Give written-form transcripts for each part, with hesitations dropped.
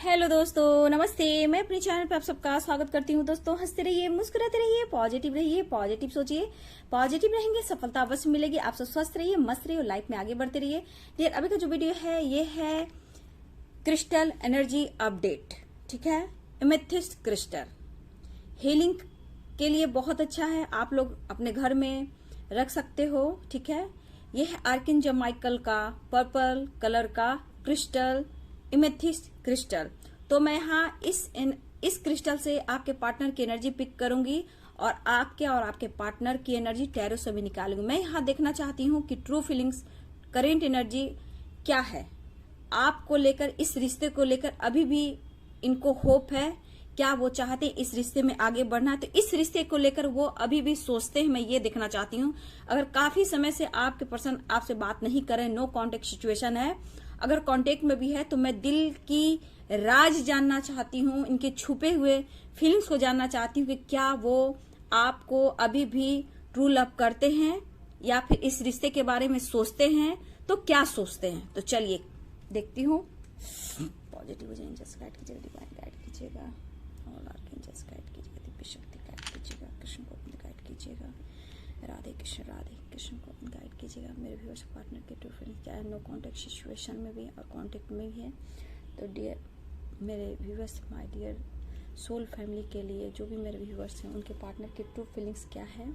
Hello दोस्तों, नमस्ते। मैं अपने चैनल पे आप सबका स्वागत करती हूँ। दोस्तों, हंसते रहिए, मुस्कुराते रहिए, पॉजिटिव रहिए, पॉजिटिव सोचिए, पॉजिटिव रहेंगे, सफलता अवश्य मिलेगी। आप सब स्वस्थ रहिए, मस्त रहिए और लाइफ में आगे बढ़ते रहिए। डियर, अभी का जो वीडियो है ये है क्रिस्टल एनर्जी अपडेट। ठीक है, एमेथिस्ट क्रिस्टल हीलिंग के लिए बहुत अच्छा है, आप लोग अपने घर में रख सकते हो। ठीक है, ये है आर्किंजल माइकल का पर्पल कलर का क्रिस्टल, एमेथिस्ट क्रिस्टल। तो मैं यहाँ इस क्रिस्टल से आपके पार्टनर की एनर्जी पिक करूंगी और आपके पार्टनर की एनर्जी टैरो से भी निकालूंगी। मैं यहाँ देखना चाहती हूँ कि ट्रू फीलिंग्स, करेंट एनर्जी क्या है आपको लेकर, इस रिश्ते को लेकर। अभी भी इनको होप है क्या? वो चाहते हैं इस रिश्ते में आगे बढ़ना है, तो इस रिश्ते को लेकर वो अभी भी सोचते हैं। मैं ये देखना चाहती हूँ। अगर काफी समय से आपके पर्सन आपसे बात नहीं कर रहे, नो कांटेक्ट सिचुएशन है, अगर कांटेक्ट में भी है, तो मैं दिल की राज जानना चाहती हूँ, इनके छुपे हुए फीलिंग्स को जानना चाहती हूँ कि क्या वो आपको अभी भी ट्रू लव करते हैं या फिर इस रिश्ते के बारे में सोचते हैं, तो क्या सोचते हैं। तो चलिए देखती हूँ। पॉजिटिव एंजल्स गाइड कीजिएगा, डिवाइन गाइड कीजिएगा, ऑल आर्कएंजल्स गाइड कीजिएगा, दिव्य शक्ति गाइड कीजिएगा, कृष्ण गोविंद गाइड कीजिएगा, राधे कृष्ण को गाइड कीजिएगा। मेरे व्यूअर्स पार्टनर के ट्रू फीलिंग क्या है, नो कांटेक्ट सिचुएशन में भी और कांटेक्ट में भी है। तो डियर मेरे viewers, my dear soul family के लिए, जो भी मेरे व्यूअर्स हैं उनके पार्टनर के ट्रू फीलिंग्स क्या है,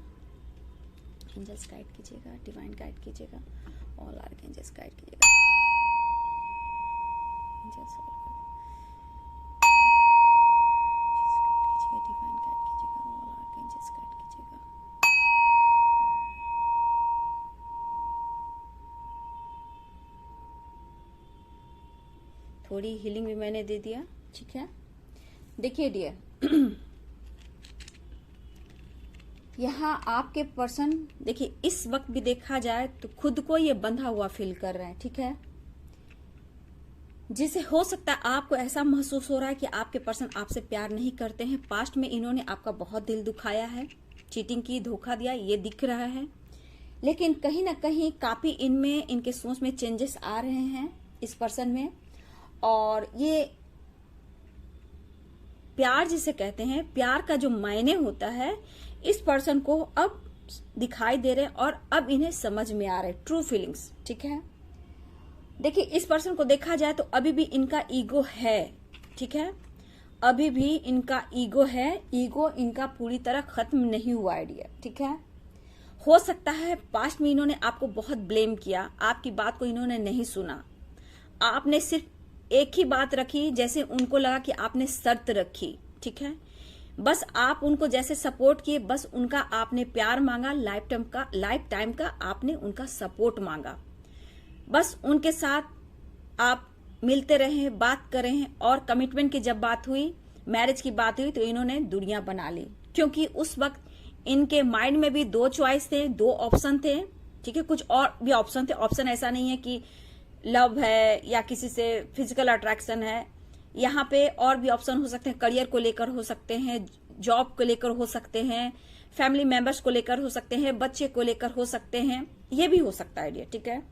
एंजल्स गाइड कीजिएगा, डिवाइन गाइड कीजिएगा, ऑल आर्कएंजल्स गाइड कीजिएगा, एंजल्स डिवाइन गाइड कीजिएगा, ऑल आर्कएंजल्स गाइड कीजिएगा। थोड़ी हीलिंग भी मैंने दे दिया। ठीक है, देखिए डियर, यहाँ आपके पर्सन, देखिए इस वक्त भी देखा जाए तो खुद को ये बंधा हुआ फील कर रहे हैं। ठीक है, जिसे हो सकता है आपको ऐसा महसूस हो रहा है कि आपके पर्सन आपसे प्यार नहीं करते हैं। पास्ट में इन्होंने आपका बहुत दिल दुखाया है, चीटिंग की, धोखा दिया, ये दिख रहा है। लेकिन कहीं ना कहीं काफी इनमें, इनके सोच में चेंजेस आ रहे हैं इस पर्सन में। और ये प्यार जिसे कहते हैं, प्यार का जो मायने होता है, इस पर्सन को अब दिखाई दे रहे और अब इन्हें समझ में आ रहे ट्रू फीलिंग्स। ठीक है, देखिए इस पर्सन को देखा जाए तो अभी भी इनका ईगो है। ठीक है, अभी भी इनका ईगो है, ईगो इनका पूरी तरह खत्म नहीं हुआ आइडिया। ठीक है, हो सकता है पास्ट में इन्होंने आपको बहुत ब्लेम किया, आपकी बात को इन्होंने नहीं सुना, आपने सिर्फ एक ही बात रखी, जैसे उनको लगा कि आपने शर्त रखी। ठीक है, बस आप उनको जैसे सपोर्ट किए, बस उनका आपने प्यार मांगा, लाइफ टाइम का आपने उनका सपोर्ट मांगा, बस उनके साथ आप मिलते रहे, बात कर रहे हैं। और कमिटमेंट की जब बात हुई, मैरिज की बात हुई, तो इन्होंने दुनिया बना ली, क्योंकि उस वक्त इनके माइंड में भी दो चॉइस थे, दो ऑप्शन थे। ठीक है, कुछ और भी ऑप्शन थे। ऑप्शन ऐसा नहीं है कि लव है या किसी से फिजिकल अट्रैक्शन है, यहाँ पे और भी ऑप्शन हो सकते हैं। करियर को लेकर हो सकते हैं, जॉब को लेकर हो सकते हैं, फैमिली मेंबर्स को लेकर हो सकते हैं, बच्चे को लेकर हो सकते हैं, ये भी हो सकता है डियर। ठीक है,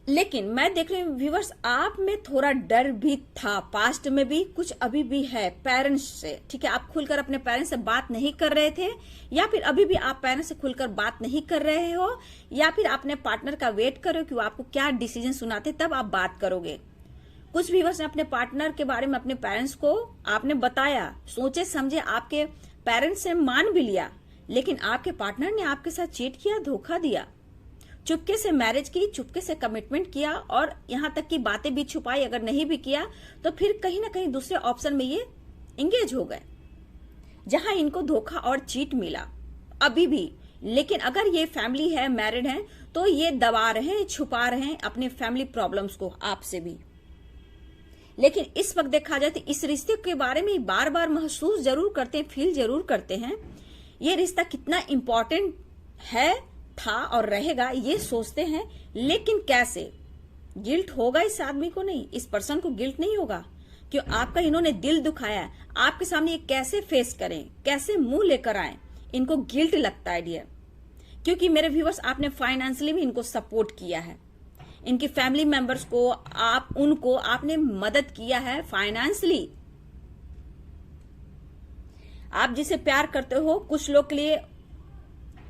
लेकिन मैं देख रही हूँ व्यूअर्स, आप में थोड़ा डर भी था, पास्ट में भी, कुछ अभी भी है पेरेंट्स से। ठीक है, आप खुलकर अपने पेरेंट्स से बात नहीं कर रहे थे, या फिर अभी भी आप पेरेंट्स से खुलकर बात नहीं कर रहे हो, या फिर अपने पार्टनर का वेट कर रहे हो कि वो आपको क्या डिसीजन सुनाते, तब आप बात करोगे। कुछ व्यूअर्स ने अपने पार्टनर के बारे में अपने पेरेंट्स को आपने बताया, सोचे समझे, आपके पेरेंट्स से मान भी लिया, लेकिन आपके पार्टनर ने आपके साथ चीट किया, धोखा दिया, चुपके से मैरिज की, चुपके से कमिटमेंट किया, और यहाँ तक की बातें भी छुपाई। अगर नहीं भी किया तो फिर कहीं ना कहीं दूसरे ऑप्शन में ये इंगेज हो गए, जहां इनको धोखा और चीट मिला अभी भी। लेकिन अगर ये फैमिली है, मैरिड है, तो ये दबा रहे हैं, छुपा रहे हैं अपने फैमिली प्रॉब्लम्स को आपसे भी। लेकिन इस वक्त देखा जाए तो इस रिश्ते के बारे में बार बार महसूस जरूर करते हैं, फील जरूर करते हैं, ये रिश्ता कितना इंपॉर्टेंट है, था और रहेगा, ये सोचते हैं। लेकिन कैसे? गिल्ट होगा इस आदमी को नहीं, इस पर्सन को गिल्ट नहीं होगा, क्यों आपका इन्होंने दिल दुखाया। आपके सामने ये कैसे फेस करें, कैसे मुंह लेकर आए, इनको गिल्ट लगता है डियर। क्योंकि मेरे व्यूअर्स, आपने फाइनेंशियली भी इनको सपोर्ट किया है, इनकी फैमिली मेंबर्स को, उनको आपने मदद किया है फाइनेंशियली। आप जिसे प्यार करते हो, कुछ लोग के लिए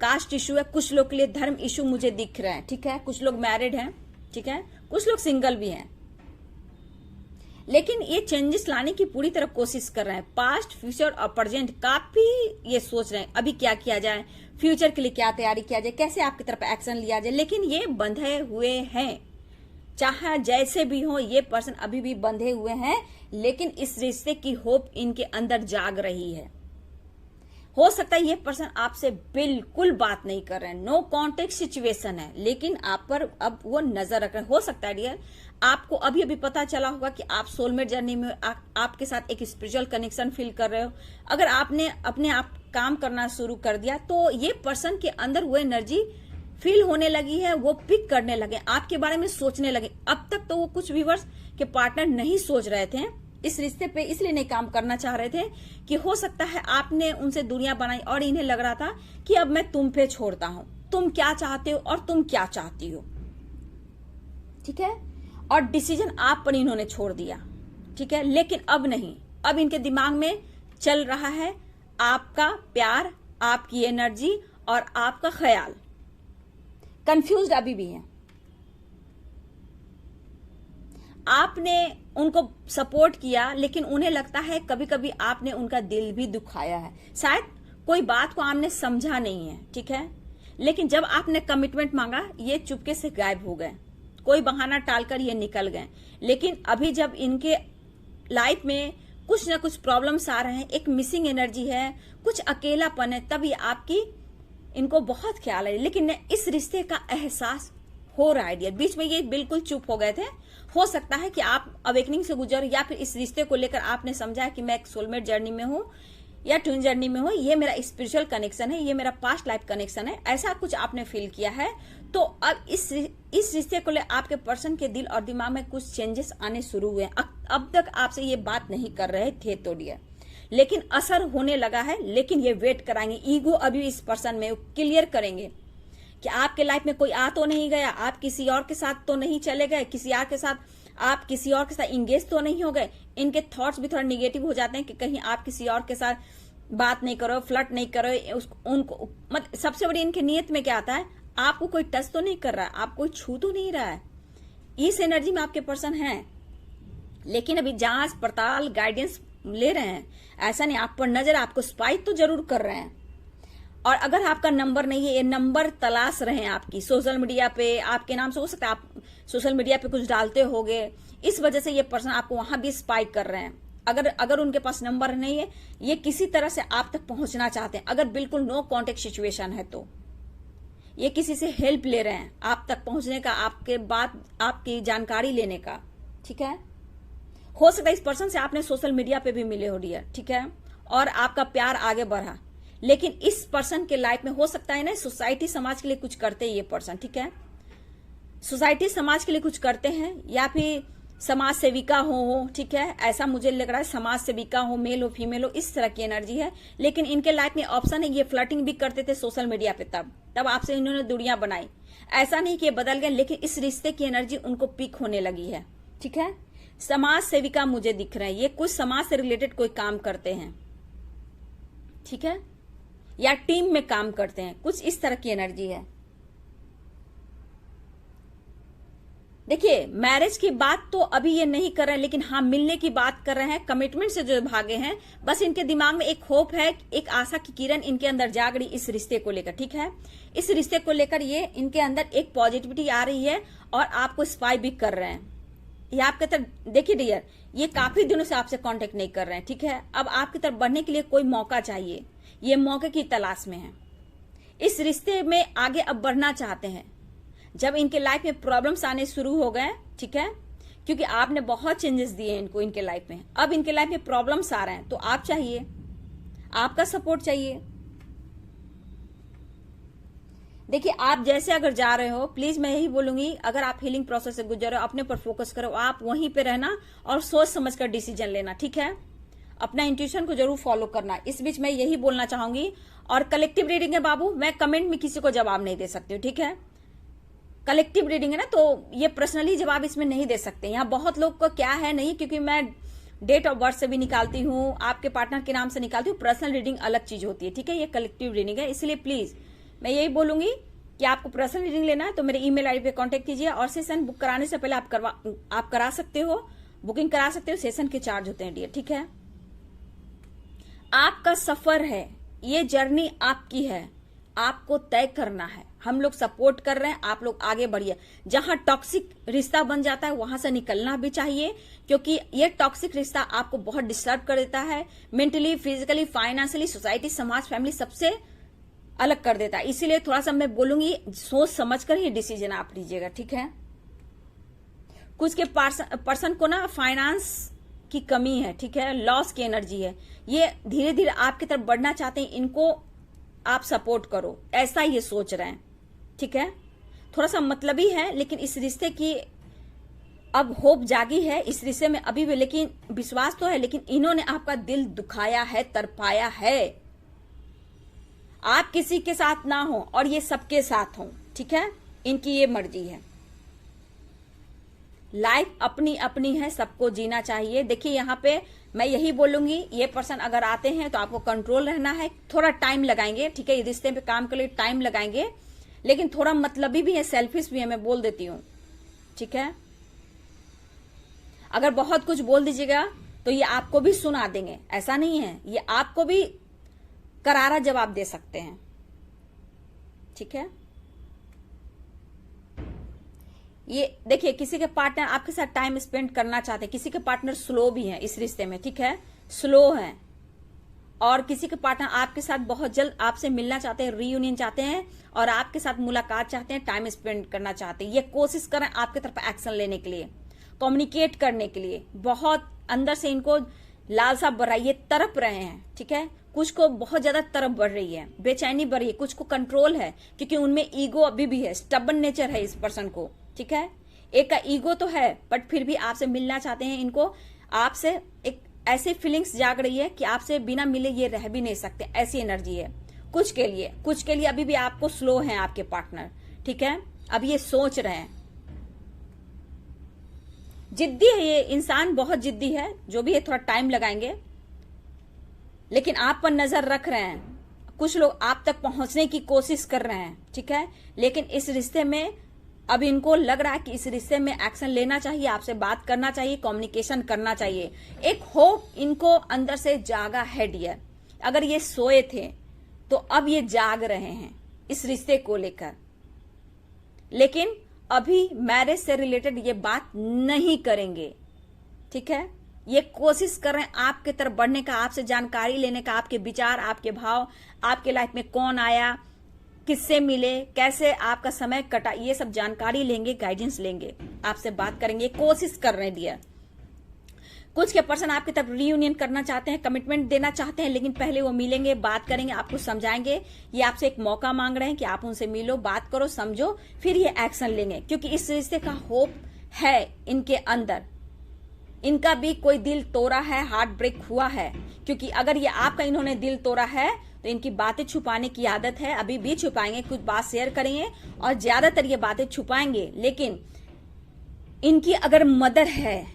कास्ट इशू है, कुछ लोग के लिए धर्म इशू मुझे दिख रहे हैं, ठीक है। कुछ लोग मैरिड हैं, ठीक है, कुछ लोग सिंगल भी हैं, लेकिन ये चेंजेस लाने की पूरी तरह कोशिश कर रहे हैं। पास्ट, फ्यूचर और प्रेजेंट काफी ये सोच रहे हैं अभी क्या किया जाए, फ्यूचर के लिए क्या तैयारी किया जाए, कैसे आपकी तरफ एक्शन लिया जाए, लेकिन ये बंधे हुए हैं। चाहे जैसे भी हो, ये पर्सन अभी भी बंधे हुए हैं, लेकिन इस रिश्ते की होप इनके अंदर जाग रही है। हो सकता है ये पर्सन आपसे बिल्कुल बात नहीं कर रहे हैं, नो कॉन्टेक्ट सिचुएशन है, लेकिन आप पर अब वो नजर रख रहे हैं। हो सकता है डियर आपको अभी अभी पता चला होगा कि आप सोलमेट जर्नी में आपके साथ एक स्पिरिचुअल कनेक्शन फील कर रहे हो। अगर आपने अपने आप काम करना शुरू कर दिया तो ये पर्सन के अंदर वो एनर्जी फील होने लगी है, वो पिक करने लगे, आपके बारे में सोचने लगे। अब तक तो वो कुछ व्यूअर्स के पार्टनर नहीं सोच रहे थे इस रिश्ते पे, इसलिए नहीं काम करना चाह रहे थे कि हो सकता है आपने उनसे दूरियां बनाई और इन्हें लग रहा था कि अब मैं तुम पे छोड़ता हूं, तुम क्या चाहते हो और तुम क्या चाहती हो, ठीक है। और डिसीजन आप पर इन्होंने छोड़ दिया, ठीक है। लेकिन अब नहीं, अब इनके दिमाग में चल रहा है आपका प्यार, आपकी एनर्जी और आपका ख्याल। कंफ्यूज्ड अभी भी हैं। आपने उनको सपोर्ट किया, लेकिन उन्हें लगता है कभी कभी आपने उनका दिल भी दुखाया है। शायद कोई बात को आपने समझा नहीं है, ठीक है। लेकिन जब आपने कमिटमेंट मांगा, ये चुपके से गायब हो गए, कोई बहाना टालकर ये निकल गए। लेकिन अभी जब इनके लाइफ में कुछ ना कुछ प्रॉब्लम्स आ रहे हैं, एक मिसिंग एनर्जी है, कुछ अकेलापन है, तभी आपकी इनको बहुत ख्याल है। लेकिन इस रिश्ते का एहसास हो रहा है डियर। बीच में ये बिल्कुल चुप हो गए थे। हो सकता है कि आप अवेकनिंग से गुजर, या फिर इस रिश्ते को लेकर आपने समझा है कि मैं एक सोलमेट जर्नी में हूं या ट्विन जर्नी में हूं, ये मेरा स्पिरिचुअल कनेक्शन है, ये मेरा पास्ट लाइफ कनेक्शन है, ऐसा कुछ आपने फील किया है। तो अब इस रिश्ते को ले आपके पर्सन के दिल और दिमाग में कुछ चेंजेस आने शुरू हुए हैं। अब तक आपसे ये बात नहीं कर रहे थे तो डियर, लेकिन असर होने लगा है। लेकिन ये वेट कराएंगे, ईगो अभी इस पर्सन में क्लियर करेंगे कि आपके लाइफ में कोई आ तो नहीं गया, आप किसी और के साथ तो नहीं चले गए, किसी और के साथ आप किसी और के साथ इंगेज तो नहीं हो गए। इनके थॉट्स भी थोड़ा निगेटिव हो जाते हैं कि कहीं आप किसी और के साथ बात नहीं करो, फ्लर्ट नहीं करो, उनको सबसे बड़ी इनकी नीयत में क्या आता है, आपको कोई टच तो नहीं कर रहा है, आप कोई छू तो नहीं रहा है। इस एनर्जी में आपके पर्सन हैं, लेकिन अभी जांच पड़ताल गाइडेंस ले रहे हैं। ऐसा नहीं आप पर नजर, आपको स्पाई तो जरूर कर रहे हैं। और अगर आपका नंबर नहीं है, ये नंबर तलाश रहे हैं आपकी सोशल मीडिया पे, आपके नाम से हो सकता है आप सोशल मीडिया पे कुछ डालते होगे, इस वजह से ये पर्सन आपको वहां भी स्पाई कर रहे हैं। अगर उनके पास नंबर नहीं है, ये किसी तरह से आप तक पहुंचना चाहते हैं। अगर बिल्कुल नो कॉन्टेक्ट सिचुएशन है तो ये किसी से हेल्प ले रहे हैं आप तक पहुंचने का, आपके बात, आपकी जानकारी लेने का, ठीक है। हो सकता है इस पर्सन से आपने सोशल मीडिया पे भी मिले हो डियर, ठीक है, और आपका प्यार आगे बढ़ा। लेकिन इस पर्सन के लाइफ में हो सकता है ना, सोसाइटी समाज के लिए कुछ करते हैं ये पर्सन, ठीक है। सोसाइटी समाज के लिए कुछ करते हैं, या फिर समाज सेविका हो, ठीक है, ऐसा मुझे लग रहा है। समाज सेविका हो, मेल हो फीमेल हो, इस तरह की एनर्जी है। लेकिन इनके लाइफ में ऑप्शन है, ये फ्लर्टिंग भी करते थे सोशल मीडिया पे, तब आपसे इन्होंने दूरियां बनाई। ऐसा नहीं कि ये बदल गए, लेकिन इस रिश्ते की एनर्जी उनको पिक होने लगी है, ठीक है। समाज सेविका मुझे दिख रहे हैं, ये कुछ समाज से रिलेटेड कोई काम करते हैं, ठीक है, या टीम में काम करते हैं, कुछ इस तरह की एनर्जी है। देखिए मैरिज की बात तो अभी ये नहीं कर रहे हैं, लेकिन हाँ मिलने की बात कर रहे हैं। कमिटमेंट से जो भागे हैं, बस इनके दिमाग में एक होप है, एक आशा की किरण इनके अंदर जाग रही इस रिश्ते को लेकर, ठीक है। इस रिश्ते को लेकर ये इनके अंदर एक पॉजिटिविटी आ रही है और आपको स्पाई भी कर रहे हैं। ये आपके तरफ देखिए डियर, ये काफी दिनों से आपसे कांटेक्ट नहीं कर रहे हैं, ठीक है। अब आपकी तरफ बढ़ने के लिए कोई मौका चाहिए, ये मौके की तलाश में है। इस रिश्ते में आगे अब बढ़ना चाहते हैं। जब इनके लाइफ में प्रॉब्लम्स आने शुरू हो गए, ठीक है, क्योंकि आपने बहुत चेंजेस दिए इनको इनके लाइफ में, अब इनके लाइफ में प्रॉब्लम्स आ रहे हैं, तो आप चाहिए, आपका सपोर्ट चाहिए। देखिए आप जैसे अगर जा रहे हो, प्लीज मैं यही बोलूंगी, अगर आप हीलिंग प्रोसेस से गुजर रहे हो, अपने पर फोकस करो, आप वहीं पे रहना और सोच समझकर डिसीजन लेना, ठीक है। अपना इंट्यूशन को जरूर फॉलो करना। इस बीच मैं यही बोलना चाहूंगी। और कलेक्टिव रीडिंग है बाबू, मैं कमेंट में किसी को जवाब नहीं दे सकती हूँ, ठीक है। कलेक्टिव रीडिंग है ना, तो ये पर्सनली जवाब इसमें नहीं दे सकते। यहाँ बहुत लोग को क्या है नहीं, क्योंकि मैं डेट ऑफ बर्थ से भी निकालती हूँ, आपके पार्टनर के नाम से निकालती हूँ। पर्सनल रीडिंग अलग चीज होती है, ठीक है, ये कलेक्टिव रीडिंग है। इसलिए प्लीज मैं यही बोलूंगी कि आपको पर्सनल रीडिंग लेना है तो मेरे ईमेल आईडी पे कांटेक्ट कीजिए, और सेशन बुक कराने से पहले आप करा सकते हो, बुकिंग करा सकते हो। सेशन के चार्ज होते हैं डियर, ठीक है। आपका सफर है, ये जर्नी आपकी है, आपको तय करना है। हम लोग सपोर्ट कर रहे हैं, आप लोग आगे बढ़िए। जहां टॉक्सिक रिश्ता बन जाता है वहां से निकलना भी चाहिए, क्योंकि ये टॉक्सिक रिश्ता आपको बहुत डिस्टर्ब कर देता है, मेंटली, फिजिकली, फाइनेंशियली, सोसाइटी, समाज, फैमिली, सबसे अलग कर देता है। इसीलिए थोड़ा सा मैं बोलूंगी, सोच समझ कर ही डिसीजन आप लीजिएगा, ठीक है। कुछ के पर्सन को ना फाइनेंस की कमी है, ठीक है, लॉस की एनर्जी है, ये धीरे धीरे आपकी तरफ बढ़ना चाहते हैं, इनको आप सपोर्ट करो, ऐसा ये सोच रहे हैं, ठीक है। थोड़ा सा मतलबी है, लेकिन इस रिश्ते की अब होप जागी है इस रिश्ते में अभी भी, लेकिन विश्वास तो है, लेकिन इन्होंने आपका दिल दुखाया है, तरपाया है। आप किसी के साथ ना हो और ये सबके साथ हो, ठीक है, इनकी ये मर्जी है। लाइफ अपनी अपनी है, सबको जीना चाहिए। देखिए यहाँ पे मैं यही बोलूंगी, ये पर्सन अगर आते हैं तो आपको कंट्रोल रहना है, थोड़ा टाइम लगाएंगे, ठीक है, ये रिश्ते पे काम के लिए टाइम लगाएंगे, लेकिन थोड़ा मतलबी भी है, सेल्फिश भी है, मैं बोल देती हूँ, ठीक है। अगर बहुत कुछ बोल दीजिएगा तो ये आपको भी सुना देंगे, ऐसा नहीं है, ये आपको भी करारा जवाब दे सकते हैं, ठीक है। ये देखिए, किसी के पार्टनर आपके साथ टाइम स्पेंड करना चाहते हैं, किसी के पार्टनर स्लो भी हैं इस रिश्ते में, ठीक है, स्लो हैं, और किसी के पार्टनर आपके साथ बहुत जल्द आपसे मिलना चाहते हैं, रीयूनियन चाहते हैं, और आपके साथ मुलाकात चाहते हैं, टाइम स्पेंड करना चाहते हैं। ये कोशिश करें आपके तरफ एक्शन लेने के लिए, कम्युनिकेट करने के लिए, बहुत अंदर से इनको लालसा बढ़ रही है, तड़प रहे हैं, ठीक है। कुछ को बहुत ज्यादा तड़प बढ़ रही है, बेचैनी बढ़ रही है, कुछ को कंट्रोल है, क्योंकि उनमें ईगो अभी भी है, स्टबन नेचर है इस पर्सन को, ठीक है। एक का ईगो तो है, बट फिर भी आपसे मिलना चाहते हैं, इनको आपसे एक ऐसी फीलिंग्स जाग रही है कि आपसे बिना मिले ये रह भी नहीं सकते, ऐसी एनर्जी है। कुछ के लिए अभी भी आपको स्लो है आपके पार्टनर, ठीक है, अब ये सोच रहे हैं, जिद्दी है ये इंसान, बहुत जिद्दी है, जो भी है थोड़ा टाइम लगाएंगे, लेकिन आप पर नजर रख रहे हैं। कुछ लोग आप तक पहुंचने की कोशिश कर रहे हैं, ठीक है, लेकिन इस रिश्ते में अब इनको लग रहा है कि इस रिश्ते में एक्शन लेना चाहिए, आपसे बात करना चाहिए, कम्युनिकेशन करना चाहिए। एक होप इनको अंदर से जागा है डियर। अगर ये सोए थे तो अब ये जाग रहे हैं इस रिश्ते को लेकर, लेकिन अभी मैरिज से रिलेटेड ये बात नहीं करेंगे, ठीक है। ये कोशिश कर रहे हैं आपके तरफ बढ़ने का, आपसे जानकारी लेने का, आपके विचार, आपके भाव, आपके लाइफ में कौन आया, किससे मिले, कैसे आपका समय कटा, ये सब जानकारी लेंगे, गाइडेंस लेंगे, आपसे बात करेंगे, कोशिश कर रहे हैं डियर। कुछ के पर्सन आपकी तरफ रीयूनियन करना चाहते हैं, कमिटमेंट देना चाहते हैं, लेकिन पहले वो मिलेंगे, बात करेंगे, आपको समझाएंगे। ये आपसे एक मौका मांग रहे हैं कि आप उनसे मिलो, बात करो, समझो, फिर ये एक्शन लेंगे, क्योंकि इस रिश्ते का होप है इनके अंदर। इनका भी कोई दिल तोड़ा है, हार्ट ब्रेक हुआ है, क्योंकि अगर ये आपका इन्होंने दिल तोड़ा है तो इनकी बातें छुपाने की आदत है, अभी भी छुपाएंगे, कुछ बात शेयर करेंगे और ज्यादातर ये बातें छुपाएंगे। लेकिन इनकी अगर मदर है,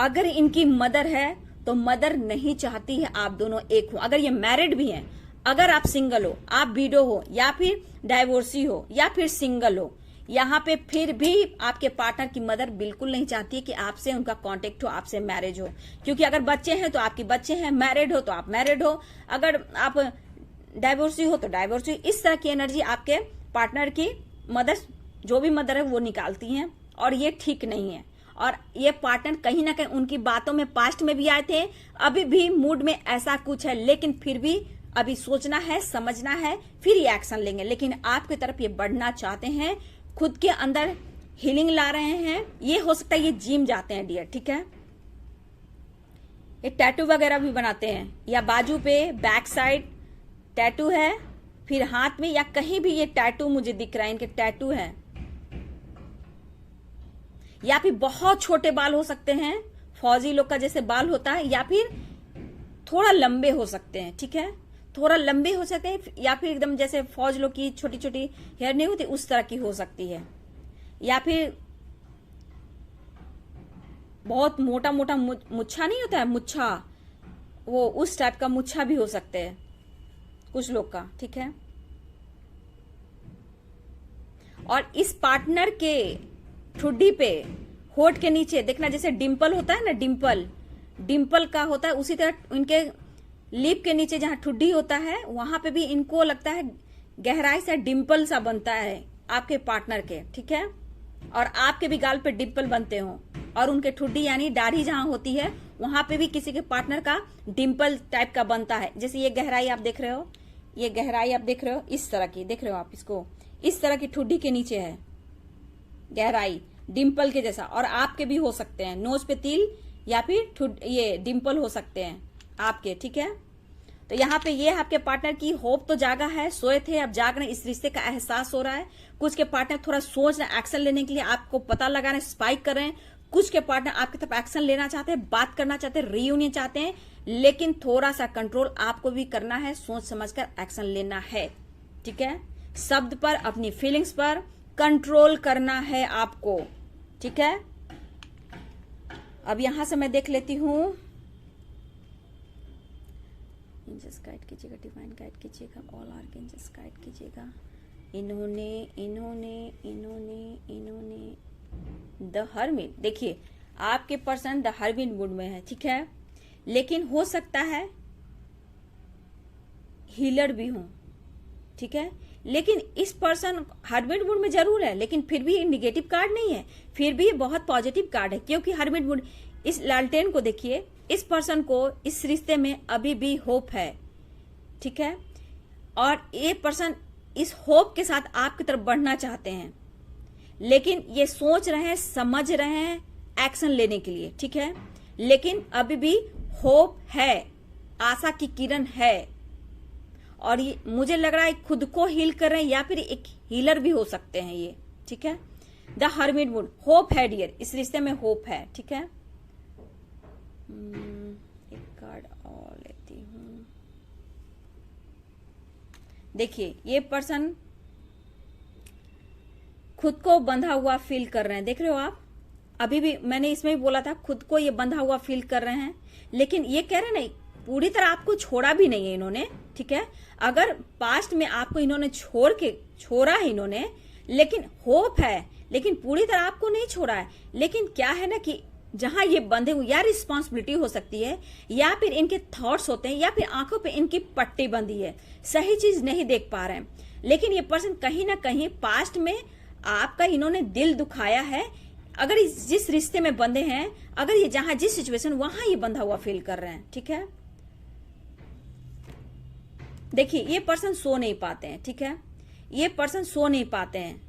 अगर इनकी मदर है तो मदर नहीं चाहती है आप दोनों एक हो। अगर ये मैरिड भी हैं, अगर आप सिंगल हो, आप विडो हो, या फिर डाइवोर्सी हो, या फिर सिंगल हो, यहाँ पे फिर भी आपके पार्टनर की मदर बिल्कुल नहीं चाहती कि आपसे उनका कांटेक्ट हो, आपसे मैरिज हो, क्योंकि अगर बच्चे हैं तो आपके बच्चे हैं, मैरिड हो तो आप मैरिड हो, अगर आप डाइवोर्सी हो तो डाइवोर्सी। इस तरह की एनर्जी आपके पार्टनर की मदर, जो भी मदर है, वो निकालती हैं, और ये ठीक नहीं है। और ये पार्टनर कहीं ना कहीं उनकी बातों में पास्ट में भी आए थे, अभी भी मूड में ऐसा कुछ है, लेकिन फिर भी अभी सोचना है, समझना है, फिर ये एक्शन लेंगे। लेकिन आपकी तरफ ये बढ़ना चाहते हैं, खुद के अंदर हीलिंग ला रहे हैं। ये हो सकता है ये जिम जाते हैं डियर, ठीक है, ये टैटू वगैरह भी बनाते हैं, या बाजू पे बैक साइड टैटू है, फिर हाथ में या कहीं भी ये टैटू मुझे दिख रहा है, इनके टैटू है। या फिर बहुत छोटे बाल हो सकते हैं, फौजी लोग का जैसे बाल होता है, या फिर थोड़ा लंबे हो सकते हैं, ठीक है, थोड़ा लंबे हो सकते हैं, या फिर एकदम जैसे फौज लोग की छोटी छोटी हेयर नहीं होती, उस तरह की हो सकती है। या फिर बहुत मोटा मोटा मुच्छा नहीं होता है, मुच्छा, वो उस टाइप का मुच्छा भी हो सकते हैं कुछ लोग का, ठीक है। और इस पार्टनर के ठुड्डी पे, होठ के नीचे देखना, जैसे डिंपल होता है ना, डिंपल का होता है, उसी तरह इनके लिप के नीचे जहां ठुड्डी होता है वहां पे भी इनको लगता है गहराई से डिंपल सा बनता है आपके पार्टनर के, ठीक है। और आपके भी गाल पे डिंपल बनते हो, और उनके ठुड्डी यानी दाढ़ी जहां होती है वहां पे भी किसी के पार्टनर का डिंपल टाइप का बनता है। जैसे ये गहराई आप देख रहे हो, ये गहराई आप देख रहे हो, इस तरह की देख रहे हो आप, इसको इस तरह की ठुड्डी के नीचे है गहराई डिंपल के जैसा। और आपके भी हो सकते हैं, नोज पे तिल या फिर ये डिंपल हो सकते हैं आपके, ठीक है। तो यहाँ पे ये आपके पार्टनर की होप तो जागा है, सोए थे, अब जाग रहे, इस रिश्ते का एहसास हो रहा है। कुछ के पार्टनर थोड़ा सोच रहे हैं एक्शन लेने के लिए, आपको पता लगा रहे हैं, स्पाइक कर रहे हैं। कुछ के पार्टनर आपकी तरफ एक्शन लेना चाहते हैं, बात करना चाहते हैं, रीयूनियन चाहते हैं, लेकिन थोड़ा सा कंट्रोल आपको भी करना है, सोच समझकर एक्शन लेना है, ठीक है। शब्द पर, अपनी फीलिंग्स पर कंट्रोल करना है आपको, ठीक है। अब यहां से मैं देख लेती हूं, एंजल्स गाइड कीजिएगा, डिवाइन गाइड कीजिएगा, ऑल आर्कएंजल्स गाइड कीजिएगा। इन्होंने इन्होंने इन्होंने इन्होंने द हर्मिट, देखिए आपके पर्सन द हर्मिट मूड में है, ठीक है, लेकिन हो सकता है हीलर भी हो, ठीक है। लेकिन इस पर्सन हर्मिट मूड में जरूर है, लेकिन फिर भी निगेटिव कार्ड नहीं है, फिर भी बहुत पॉजिटिव कार्ड है, क्योंकि हर्मिट मूड, इस लालटेन को देखिए, इस पर्सन को इस रिश्ते में अभी भी होप है, ठीक है। और ये पर्सन इस होप के साथ आपकी तरफ बढ़ना चाहते हैं, लेकिन ये सोच रहे हैं, समझ रहे हैं एक्शन लेने के लिए, ठीक है। लेकिन अभी भी होप है, आशा की किरण है। और ये मुझे लग रहा है खुद को हील कर रहे हैं, या फिर एक हीलर भी हो सकते हैं ये, ठीक है। द हर्मिट मूड, होप है डियर, इस रिश्ते में होप है, ठीक है। एक कार्ड और लेती हूं। देखिए ये पर्सन खुद को बंधा हुआ फील कर रहे हैं, देख रहे हो आप, अभी भी मैंने इसमें भी बोला था, खुद को ये बंधा हुआ फील कर रहे हैं, लेकिन ये कह रहे नहीं, पूरी तरह आपको छोड़ा भी नहीं है इन्होंने, ठीक है। अगर पास्ट में आपको इन्होंने छोड़ा है इन्होंने, लेकिन होप है, लेकिन पूरी तरह आपको नहीं छोड़ा है। लेकिन क्या है ना कि जहां ये बंधे हुए, या रिस्पॉन्सिबिलिटी हो सकती है, या फिर इनके थॉट्स होते हैं, या फिर आंखों पे इनकी पट्टी बंधी है, सही चीज नहीं देख पा रहे हैं। लेकिन ये पर्सन कहीं ना कहीं पास्ट में आपका इन्होंने दिल दुखाया है। अगर जिस रिश्ते में बंधे हैं, अगर ये जहां जिस सिचुएशन, वहां ये बंधा हुआ फील कर रहे हैं, ठीक है। देखिए ये पर्सन सो नहीं पाते हैं, ठीक है, ये पर्सन सो नहीं पाते हैं,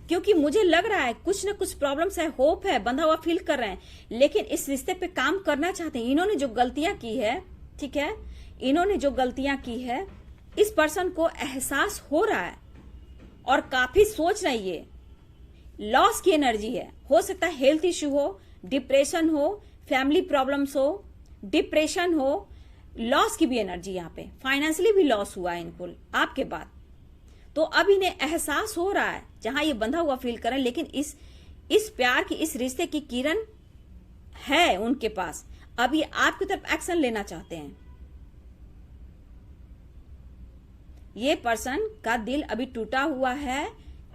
क्योंकि मुझे लग रहा है कुछ ना कुछ प्रॉब्लम्स है, होप है, बंधा हुआ फील कर रहे हैं, लेकिन इस रिश्ते पे काम करना चाहते हैं। इन्होंने जो गलतियां की है, ठीक है, इन्होंने जो गलतियां की है, इस पर्सन को एहसास हो रहा है और काफी सोच रही है। लॉस की एनर्जी है, हो सकता है हेल्थ इश्यू हो, डिप्रेशन हो, फैमिली प्रॉब्लम्स हो, डिप्रेशन हो, लॉस की भी एनर्जी यहाँ पे, फाइनेंशियली भी लॉस हुआ है इनको आपके बाद। तो अब इन्हें एहसास हो रहा है, जहां ये बंधा हुआ फील कर रहे हैं, लेकिन इस प्यार की, इस रिश्ते की किरण है उनके पास। अब ये आपकी तरफ एक्शन लेना चाहते हैं। ये पर्सन का दिल अभी टूटा हुआ है,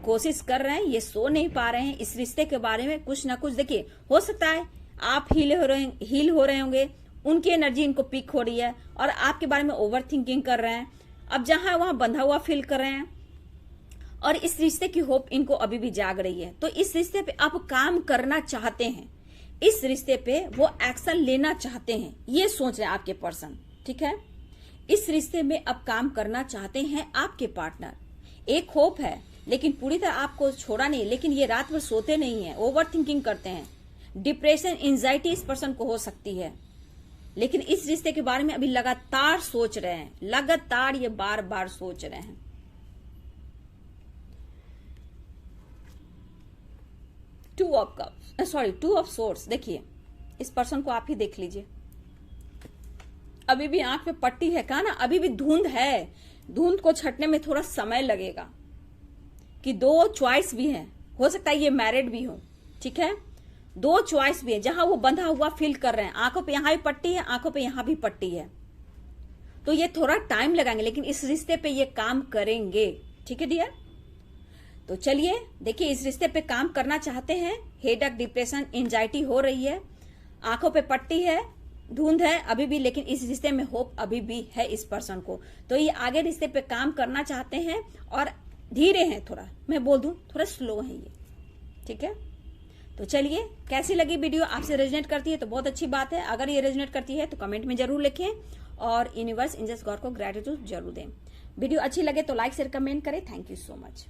कोशिश कर रहे हैं, ये सो नहीं पा रहे हैं, इस रिश्ते के बारे में कुछ ना कुछ। देखिए हो सकता है आप हील हो रहे होंगे, उनकी एनर्जी इनको पीक हो रही है, और आपके बारे में ओवर थिंकिंग कर रहे हैं। अब जहां वहां बंधा हुआ फील कर रहे हैं, और इस रिश्ते की होप इनको अभी भी जाग रही है। तो इस रिश्ते पे आप काम करना चाहते हैं, इस रिश्ते पे वो एक्शन लेना चाहते हैं, ये सोच रहे हैं आपके पर्सन, ठीक है। इस रिश्ते में अब काम करना चाहते हैं आपके पार्टनर। एक होप है, लेकिन पूरी तरह आपको छोड़ा नहीं, लेकिन ये रात भर सोते नहीं है, ओवर थिंकिंग करते हैं, डिप्रेशन, एंजाइटी इस पर्सन को हो सकती है। लेकिन इस रिश्ते के बारे में अभी लगातार सोच रहे हैं, लगातार ये बार बार सोच रहे हैं। टू ऑफ सोर्स, देखिए इस पर्सन को आप ही देख लीजिए, अभी भी आंख में पट्टी है, कहा ना अभी भी धुंध है, धुंध को छटने में थोड़ा समय लगेगा, कि दो चॉइस भी है, हो सकता है ये मैरिड भी हो, ठीक है। 2 चॉइस भी है, जहां वो बंधा हुआ फील कर रहे हैं, आंखों पे यहां भी पट्टी है, आंखों पे यहां भी पट्टी है, तो ये थोड़ा टाइम लगाएंगे, लेकिन इस रिश्ते पे ये काम करेंगे, ठीक है डियर। तो चलिए देखिए, इस रिश्ते पे काम करना चाहते हैं, हेडेक, डिप्रेशन, एंजाइटी हो रही है, आंखों पे पट्टी है, धुंध है अभी भी, लेकिन इस रिश्ते में होप अभी भी है इस पर्सन को। तो ये आगे रिश्ते पे काम करना चाहते हैं और धीरे हैं, थोड़ा मैं बोल दूं थोड़ा स्लो है ये, ठीक है। तो चलिए, कैसी लगी वीडियो, आपसे रेजोनेट करती है तो बहुत अच्छी बात है। अगर ये रेजोनेट करती है तो कमेंट में जरूर लिखें और यूनिवर्स, एंजल्स, गॉड को ग्रेटिट्यूड जरूर दें। वीडियो अच्छी लगे तो लाइक शेयर कमेंट करें। Thank you so much.